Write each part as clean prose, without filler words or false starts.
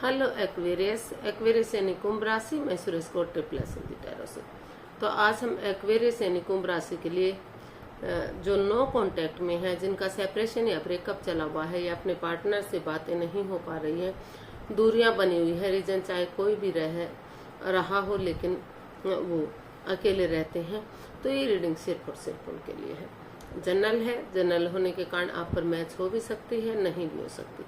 Hello Aquarius. Aquarius यानी कुंभ राशि। मैं सुरेश कोट ट्रिप्लस टैरो से। तो आज हम एक्वेरियस यानी कुंभ राशि के लिए जो नो कांटेक्ट में है, जिनका सेपरेशन या ब्रेकअप चला हुआ है या अपने पार्टनर से बातें नहीं हो पा रही है, दूरियां बनी हुई है, रीजन चाहे कोई भी रहा हो लेकिन वो अकेले रहते हैं, तो ये रीडिंग सिर्फ और सिर्फ उनके लिए है। जनरल है। जनरल होने के कारण आप पर मैच हो भी सकती है, नहीं भी हो सकती।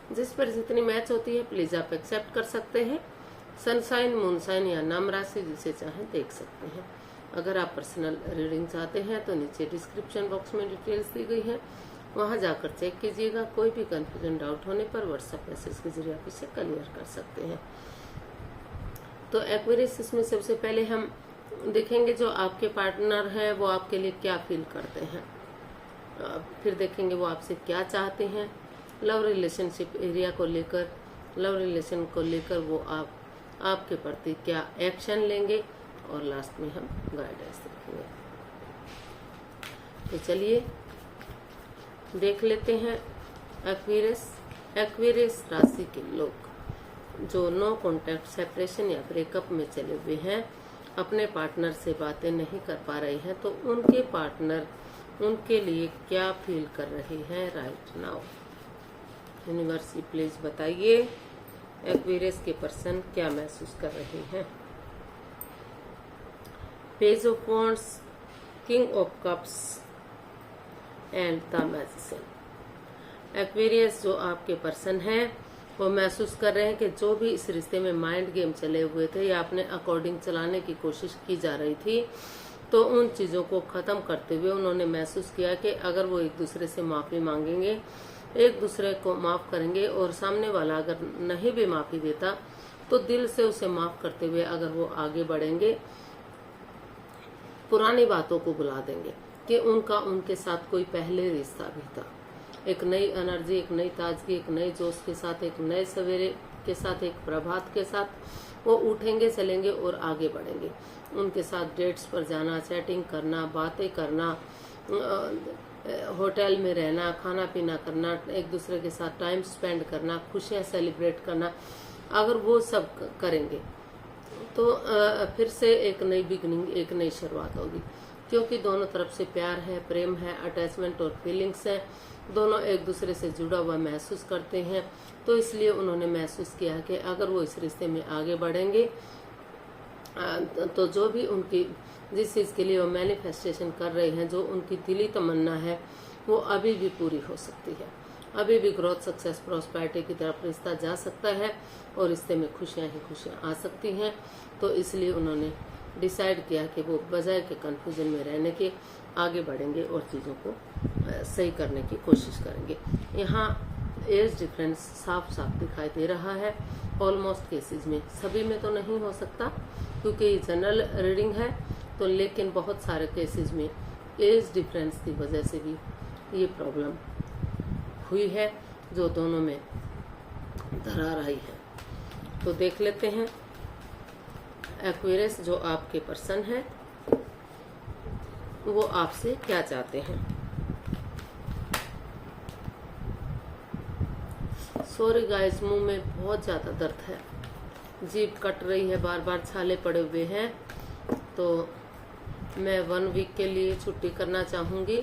जिस पर जितनी मैच होती है प्लीज आप एक्सेप्ट कर सकते हैं। सनसाइन, मूनसाइन या नाम राशि जिसे चाहें देख सकते हैं। अगर आप पर्सनल रीडिंग चाहते हैं तो नीचे डिस्क्रिप्शन बॉक्स में डिटेल्स दी गई है, वहां जाकर चेक कीजिएगा। कोई भी कंफ्यूजन डाउट होने पर व्हाट्सएप मैसेज के जरिए आप इसे क्लियर कर सकते हैं। तो एक्वेरियस, इसमें सबसे पहले हम देखेंगे जो आपके पार्टनर है वो आपके लिए क्या फील करते हैं, फिर देखेंगे वो आपसे क्या चाहते हैं, लव रिलेशनशिप एरिया को लेकर, लव रिलेशन को लेकर वो आपके प्रति क्या एक्शन लेंगे, और लास्ट में हम गाइडेंस देखेंगे। तो चलिए देख लेते हैं एक्वेरियस। एक्वेरियस राशि के लोग जो नो कॉन्टैक्ट, सेपरेशन या ब्रेकअप में चले हुए हैं, अपने पार्टनर से बातें नहीं कर पा रहे हैं, तो उनके पार्टनर उनके लिए क्या फील कर रहे हैं राइट नाउ। यूनिवर्सिटी प्लीज बताइए एक्वेरियस के पर्सन क्या महसूस कर रहे हैं। Page of wands, king of cups and the magician. Aquarius जो आपके पर्सन है वो महसूस कर रहे हैं कि जो भी इस रिश्ते में माइंड गेम चले हुए थे या अपने अकॉर्डिंग चलाने की कोशिश की जा रही थी, तो उन चीजों को खत्म करते हुए उन्होंने महसूस किया कि अगर वो एक दूसरे से माफी मांगेंगे, एक दूसरे को माफ करेंगे, और सामने वाला अगर नहीं भी माफी देता तो दिल से उसे माफ करते हुए अगर वो आगे बढ़ेंगे, पुरानी बातों को भुला देंगे कि उनका उनके साथ कोई पहले रिश्ता भी था। एक नई एनर्जी, एक नई ताजगी, एक नए जोश के साथ, एक नए सवेरे के साथ, एक प्रभात के साथ वो उठेंगे, चलेंगे और आगे बढ़ेंगे। उनके साथ डेट्स पर जाना, चैटिंग करना, बातें करना, होटल में रहना, खाना पीना करना, एक दूसरे के साथ टाइम स्पेंड करना, खुशियां सेलिब्रेट करना, अगर वो सब करेंगे तो फिर से एक नई बिगनिंग, एक नई शुरुआत होगी। क्योंकि दोनों तरफ से प्यार है, प्रेम है, अटैचमेंट और फीलिंग्स है, दोनों एक दूसरे से जुड़ा हुआ महसूस करते हैं। तो इसलिए उन्होंने महसूस किया कि अगर वो इस रिश्ते में आगे बढ़ेंगे तो जो भी उनकी जिस चीज़ के लिए वो मैनिफेस्टेशन कर रहे हैं, जो उनकी दिली तमन्ना है, वो अभी भी पूरी हो सकती है। अभी भी ग्रोथ, सक्सेस, प्रॉस्पेरिटी की तरफ रिश्ता जा सकता है और रिश्ते में खुशियां ही खुशियां आ सकती हैं। तो इसलिए उन्होंने डिसाइड किया कि वो बजाय के कंफ्यूजन में रहने के आगे बढ़ेंगे और चीज़ों को सही करने की कोशिश करेंगे। यहाँ एज डिफरेंस साफ साफ दिखाई दे रहा है। ऑलमोस्ट केसेस में, सभी में तो नहीं हो सकता क्योंकि ये जनरल रीडिंग है, तो लेकिन बहुत सारे केसेस में एज डिफरेंस की वजह से भी ये प्रॉब्लम हुई है जो दोनों में दरार आई है। तो देख लेते हैं एक्वेरियस जो आपके पर्सन है वो आपसे क्या चाहते हैं। सॉरी गाइस, मुंह में बहुत ज्यादा दर्द है, जीभ कट रही है, बार बार छाले पड़े हुए हैं। तो मैं 1 वीक के लिए छुट्टी करना चाहूंगी,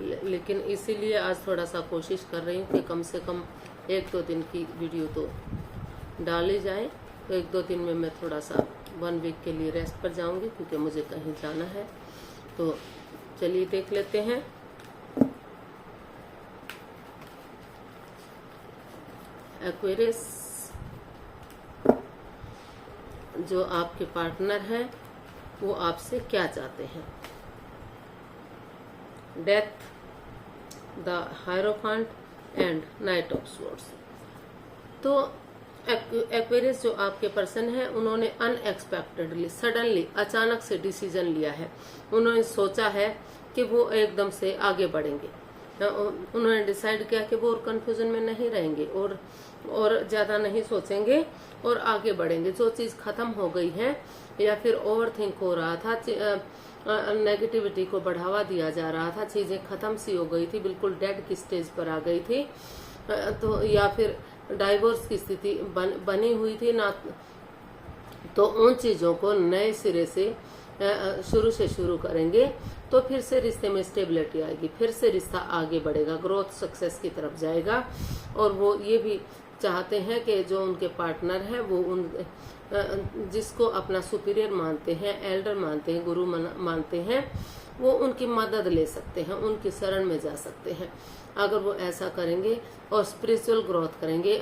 लेकिन इसीलिए आज थोड़ा सा कोशिश कर रही हूँ कि कम से कम 1-2 दिन की वीडियो तो डाली जाए। तो 1-2 दिन में मैं थोड़ा सा 1 वीक के लिए रेस्ट पर जाऊंगी क्योंकि मुझे कहीं जाना है। तो चलिए देख लेते हैं एक्वेरियस जो आपके पार्टनर है वो आपसे क्या चाहते हैं। Death, the hierophant and night of swords. तो एक्वेरियस जो आपके पर्सन है उन्होंने अनएक्सपेक्टेडली, सडनली, अचानक से डिसीजन लिया है। उन्होंने सोचा है कि वो एकदम से आगे बढ़ेंगे। उन्होंने डिसाइड किया कि वो और कंफ्यूजन में नहीं रहेंगे और ज्यादा नहीं सोचेंगे और आगे बढ़ेंगे। जो चीज खत्म हो गई है या फिर ओवर थिंक हो रहा था, नेगेटिविटी को बढ़ावा दिया जा रहा था, चीजें खत्म सी हो गई थी, बिल्कुल डेड की स्टेज पर आ गई थी, तो या फिर डाइवोर्स की स्थिति बनी हुई थी ना, तो उन चीज़ों को नए सिरे से शुरू से शुरू करेंगे तो फिर से रिश्ते में स्टेबिलिटी आएगी, फिर से रिश्ता आगे बढ़ेगा, ग्रोथ सक्सेस की तरफ जाएगा। और वो ये भी चाहते हैं कि जो उनके पार्टनर है वो उन जिसको अपना सुपीरियर मानते हैं, एल्डर मानते हैं, गुरु मानते हैं, वो उनकी मदद ले सकते हैं, उनकी शरण में जा सकते हैं। अगर वो ऐसा करेंगे और स्पिरिचुअल ग्रोथ करेंगे,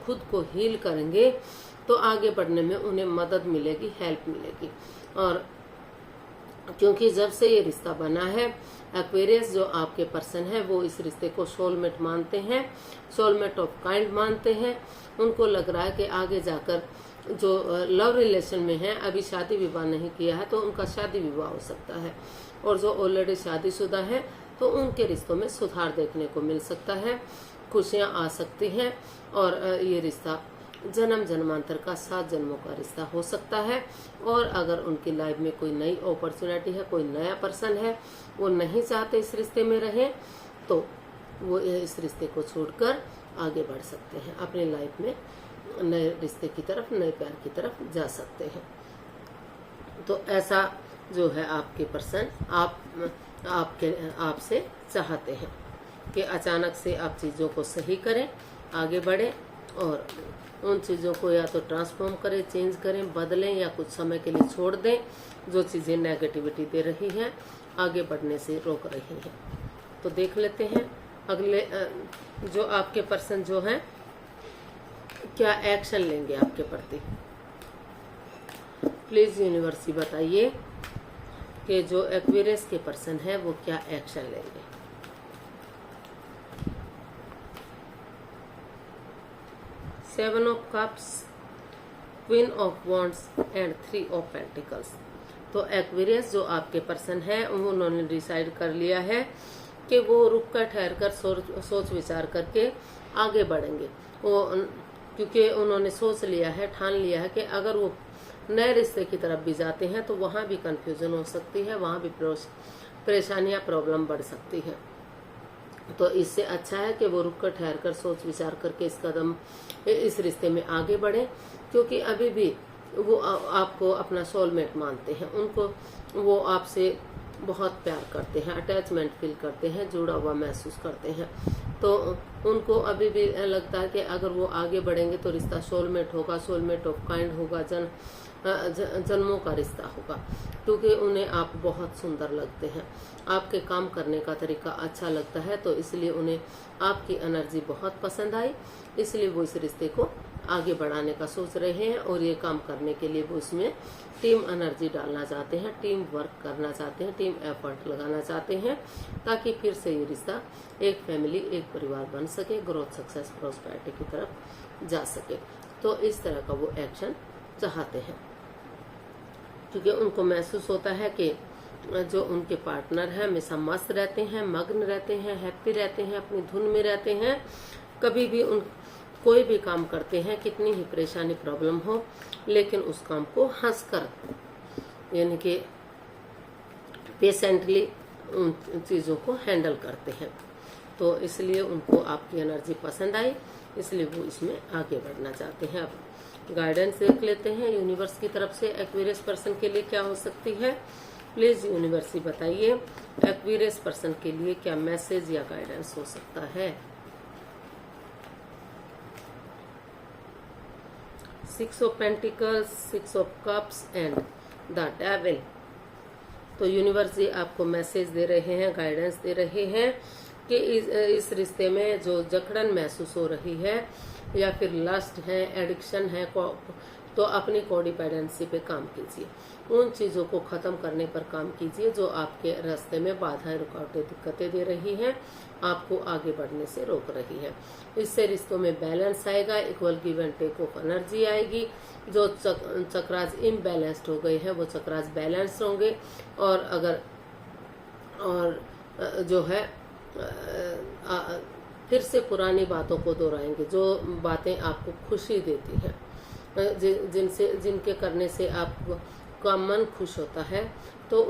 खुद को हील करेंगे, तो आगे बढ़ने में उन्हें मदद मिलेगी, हेल्प मिलेगी। और क्योंकि जब से ये रिश्ता बना है, एक्वेरियस जो आपके पर्सन है वो इस रिश्ते को सोलमेट मानते हैं, सोलमेट ऑफ काइंड मानते हैं। उनको लग रहा है कि आगे जाकर जो लव रिलेशन में है, अभी शादी विवाह नहीं किया है, तो उनका शादी विवाह हो सकता है। और जो ऑलरेडी शादीशुदा है तो उनके रिश्तों में सुधार देखने को मिल सकता है, खुशियां आ सकती हैं। और ये रिश्ता जन्म जन्मांतर का 7 जन्मों का रिश्ता हो सकता है। और अगर उनकी लाइफ में कोई नई अपॉर्चुनिटी है, कोई नया पर्सन है, वो नहीं चाहते इस रिश्ते में रहे, तो वो इस रिश्ते को छोड़कर आगे बढ़ सकते हैं, अपनी लाइफ में नए रिश्ते की तरफ, नए प्यार की तरफ जा सकते हैं। तो ऐसा जो है आपके पर्सन आपसे चाहते हैं कि अचानक से आप चीज़ों को सही करें, आगे बढ़ें और उन चीज़ों को या तो ट्रांसफॉर्म करें, चेंज करें, बदलें, या कुछ समय के लिए छोड़ दें जो चीज़ें नेगेटिविटी दे रही हैं, आगे बढ़ने से रोक रही हैं। तो देख लेते हैं अगले जो आपके पर्सन जो हैं क्या एक्शन लेंगे आपके प्रति। प्लीज यूनिवर्स बताइए कि जो एक्वेरियस के पर्सन है वो क्या एक्शन लेंगे। Seven of cups, queen of wands and 3 of pentacles. तो एक्वेरियस जो आपके पर्सन है उन्होंने डिसाइड कर लिया है कि वो रुक कर ठहर कर सोच विचार करके आगे बढ़ेंगे। वो क्योंकि उन्होंने सोच लिया है, ठान लिया है कि अगर वो नए रिश्ते की तरफ भी जाते हैं तो वहाँ भी कंफ्यूजन हो सकती है, वहाँ भी परेशानियाँ, प्रॉब्लम बढ़ सकती है। तो इससे अच्छा है कि वो रुक कर ठहर कर सोच विचार करके इस रिश्ते में आगे बढ़े, क्योंकि अभी भी वो आपको अपना सोलमेट मानते हैं, उनको वो आपसे बहुत प्यार करते हैं, अटैचमेंट फील करते हैं, जुड़ा हुआ महसूस करते हैं। तो उनको अभी भी लगता है कि अगर वो आगे बढ़ेंगे तो रिश्ता सोलमेट होगा, सोलमेट ऑफ काइंड होगा, जन्मों का रिश्ता होगा, क्योंकि उन्हें आप बहुत सुंदर लगते हैं, आपके काम करने का तरीका अच्छा लगता है। तो इसलिए उन्हें आपकी एनर्जी बहुत पसंद आई, इसलिए वो इस रिश्ते को आगे बढ़ाने का सोच रहे हैं। और ये काम करने के लिए वो इसमें टीम एनर्जी डालना चाहते हैं, टीम वर्क करना चाहते हैं, टीम एफर्ट लगाना चाहते हैं, ताकि फिर से ये रिश्ता एक फैमिली, एक परिवार बन सके, ग्रोथ, सक्सेस, प्रॉस्पेरिटी की तरफ जा सके। तो इस तरह का वो एक्शन चाहते हैं, क्योंकि उनको महसूस होता है कि जो उनके पार्टनर है हमेशा मस्त रहते हैं, मग्न रहते हैं, हैप्पी रहते हैं, अपनी धुन में रहते हैं। कभी भी कोई भी काम करते हैं, कितनी ही परेशानी, प्रॉब्लम हो, लेकिन उस काम को हंसकर, यानी कि पेशेंटली उन चीज़ों को हैंडल करते हैं। तो इसलिए उनको आपकी एनर्जी पसंद आई, इसलिए वो इसमें आगे बढ़ना चाहते हैं। अब गाइडेंस देख लेते हैं यूनिवर्स की तरफ से एक्वेरियस पर्सन के लिए क्या हो सकती है। प्लीज यूनिवर्स बताइए एक्वेरियस पर्सन के लिए क्या मैसेज या गाइडेंस हो सकता है। 6 of pentacles, 6 of cups and the devil. तो यूनिवर्स जी आपको मैसेज दे रहे हैं, गाइडेंस दे रहे हैं कि इस रिश्ते में जो जकड़न महसूस हो रही है या फिर लस्ट है, एडिक्शन है, तो अपनी कोडिपेंडेंसी पे काम कीजिए, उन चीज़ों को ख़त्म करने पर काम कीजिए जो आपके रास्ते में बाधाएं, रुकावटें, दिक्कतें दे रही हैं, आपको आगे बढ़ने से रोक रही है। इससे रिश्तों में बैलेंस आएगा, equal give and take of energy आएगी। जो चक्रास इम्बैलेंस्ड हो गए हैं वो चक्रास बैलेंस होंगे। और जो है फिर से पुरानी बातों को दोहराएंगे, जो बातें आपको खुशी देती हैं, जिनके करने से आपका मन खुश होता है, तो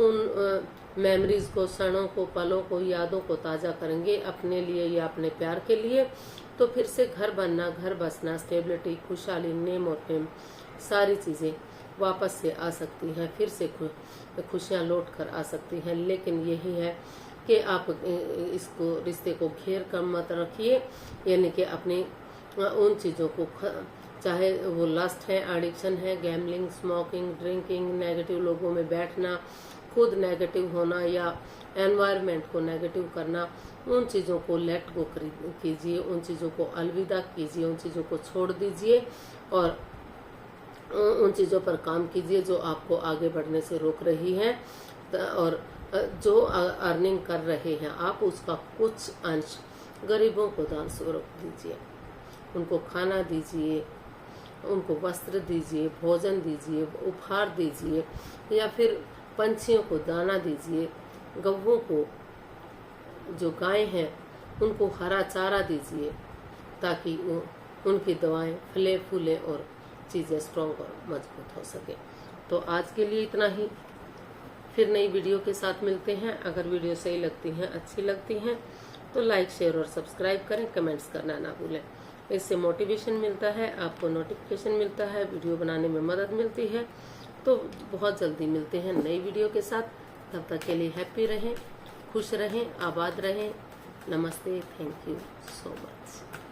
मेमोरीज को, क्षणों को, पलों को, यादों को ताज़ा करेंगे अपने लिए या अपने प्यार के लिए, तो फिर से घर बनना, घर बसना, स्टेबिलिटी, खुशहाली, नेम और फेम, सारी चीज़ें वापस से आ सकती हैं, फिर से खुशियाँ लौट कर आ सकती हैं। लेकिन यही है कि आप इसको, रिश्ते को घेर कर मत रखिए, यानी कि अपनी उन चीज़ों को, चाहे वो लस्ट है, एडिक्शन है, गैम्बलिंग, स्मोकिंग, ड्रिंकिंग, नेगेटिव लोगों में बैठना, खुद नेगेटिव होना या एनवायरनमेंट को नेगेटिव करना, उन चीज़ों को लेट गो कीजिए, उन चीज़ों को अलविदा कीजिए, उन चीज़ों को छोड़ दीजिए और उन चीज़ों पर काम कीजिए जो आपको आगे बढ़ने से रोक रही है। और जो अर्निंग कर रहे हैं आप, उसका कुछ अंश गरीबों को दान स्वरूप दीजिए, उनको खाना दीजिए, उनको वस्त्र दीजिए, भोजन दीजिए, उपहार दीजिए, या फिर पंछियों को दाना दीजिए, गौओं को, जो गाय हैं उनको हरा चारा दीजिए, ताकि उनकी दवाएं फले फूले और चीज़ें स्ट्रॉन्ग और मजबूत हो सके। तो आज के लिए इतना ही, फिर नई वीडियो के साथ मिलते हैं। अगर वीडियो सही लगती हैं, अच्छी लगती हैं, तो लाइक, शेयर और सब्सक्राइब करें, कमेंट्स करना ना भूलें। इससे मोटिवेशन मिलता है, आपको नोटिफिकेशन मिलता है, वीडियो बनाने में मदद मिलती है। तो बहुत जल्दी मिलते हैं नई वीडियो के साथ। तब तक के लिए हैप्पी रहें, खुश रहें, आबाद रहें। नमस्ते, थैंक यू सो मच।